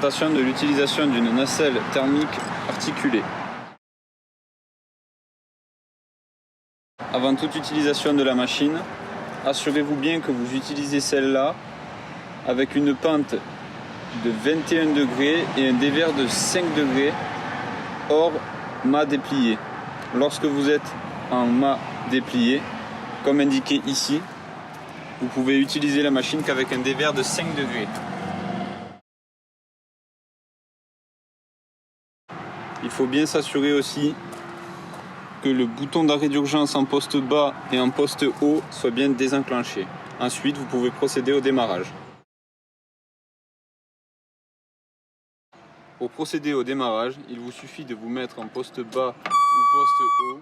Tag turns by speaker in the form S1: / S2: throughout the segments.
S1: démonstration de l'utilisation d'une nacelle thermique articulée. Avant toute utilisation de la machine, assurez-vous bien que vous utilisez celle-là avec une pente de 21 degrés et un dévers de 5 degrés hors mât déplié. Lorsque vous êtes en mât déplié, comme indiqué ici, vous pouvez utiliser la machine qu'avec un dévers de 5 degrés. Il faut bien s'assurer aussi que le bouton d'arrêt d'urgence en poste bas et en poste haut soit bien désenclenché. Ensuite, vous pouvez procéder au démarrage. Pour procéder au démarrage, il vous suffit de vous mettre en poste bas ou poste haut,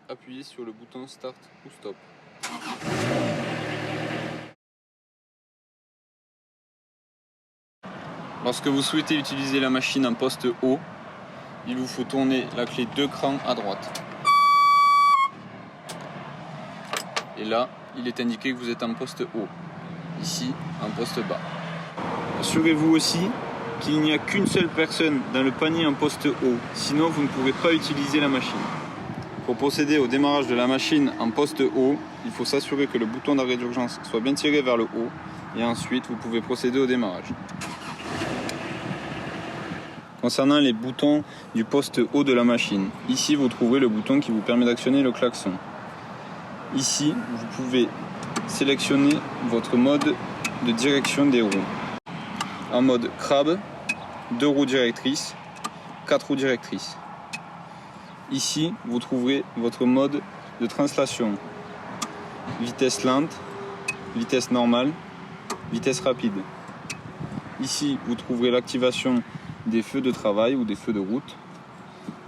S1: appuyez sur le bouton Start ou Stop. Lorsque vous souhaitez utiliser la machine en poste haut, il vous faut tourner la clé 2 crans à droite. Et là, il est indiqué que vous êtes en poste haut. Ici, en poste bas. Assurez-vous aussi qu'il n'y a qu'une seule personne dans le panier en poste haut, sinon vous ne pourrez pas utiliser la machine. Pour procéder au démarrage de la machine en poste haut, il faut s'assurer que le bouton d'arrêt d'urgence soit bien tiré vers le haut et ensuite vous pouvez procéder au démarrage. Concernant les boutons du poste haut de la machine, ici vous trouverez le bouton qui vous permet d'actionner le klaxon. Ici, vous pouvez sélectionner votre mode de direction des roues. En mode crabe, 2 roues directrices, 4 roues directrices. Ici, vous trouverez votre mode de translation. Vitesse lente, vitesse normale, vitesse rapide. Ici, vous trouverez l'activation des feux de travail ou des feux de route.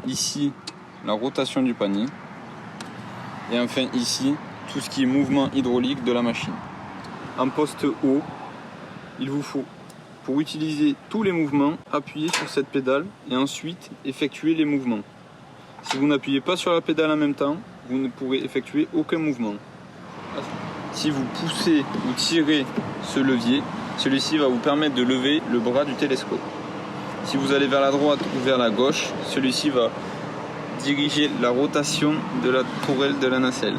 S1: Ici, la rotation du panier. Et enfin ici, tout ce qui est mouvement hydraulique de la machine. En poste haut, il vous faut, pour utiliser tous les mouvements, appuyer sur cette pédale et ensuite effectuer les mouvements. Si vous n'appuyez pas sur la pédale en même temps, vous ne pourrez effectuer aucun mouvement. Si vous poussez ou tirez ce levier, celui-ci va vous permettre de lever le bras du télescope. Si vous allez vers la droite ou vers la gauche, celui-ci va diriger la rotation de la tourelle de la nacelle.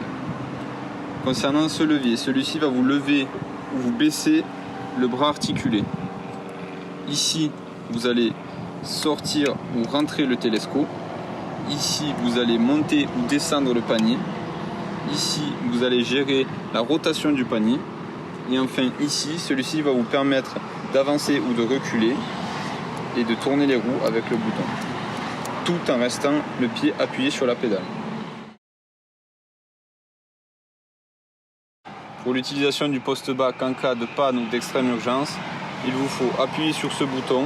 S1: Concernant ce levier, celui-ci va vous lever ou vous baisser le bras articulé. Ici, vous allez sortir ou rentrer le télescope. Ici, vous allez monter ou descendre le panier. Ici, vous allez gérer la rotation du panier. Et enfin, ici, celui-ci va vous permettre d'avancer ou de reculer et de tourner les roues avec le bouton, tout en restant le pied appuyé sur la pédale. Pour l'utilisation du poste bas qu'en cas de panne ou d'extrême urgence, il vous faut appuyer sur ce bouton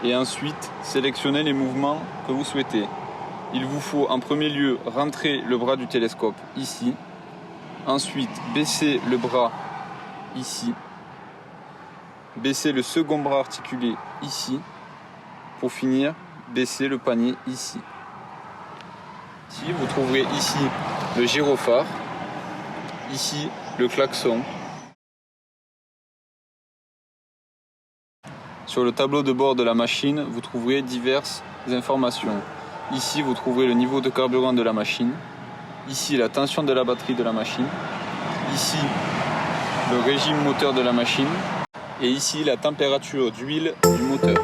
S1: et ensuite sélectionner les mouvements que vous souhaitez. Il vous faut en premier lieu rentrer le bras du télescope ici, ensuite baisser le bras ici, baisser le second bras articulé ici, pour finir baisser le panier ici. Ici, vous trouverez ici le gyrophare, ici le klaxon. Sur le tableau de bord de la machine, vous trouverez diverses informations. Ici, vous trouverez le niveau de carburant de la machine. Ici, la tension de la batterie de la machine. Ici, le régime moteur de la machine. Et ici, la température d'huile du moteur.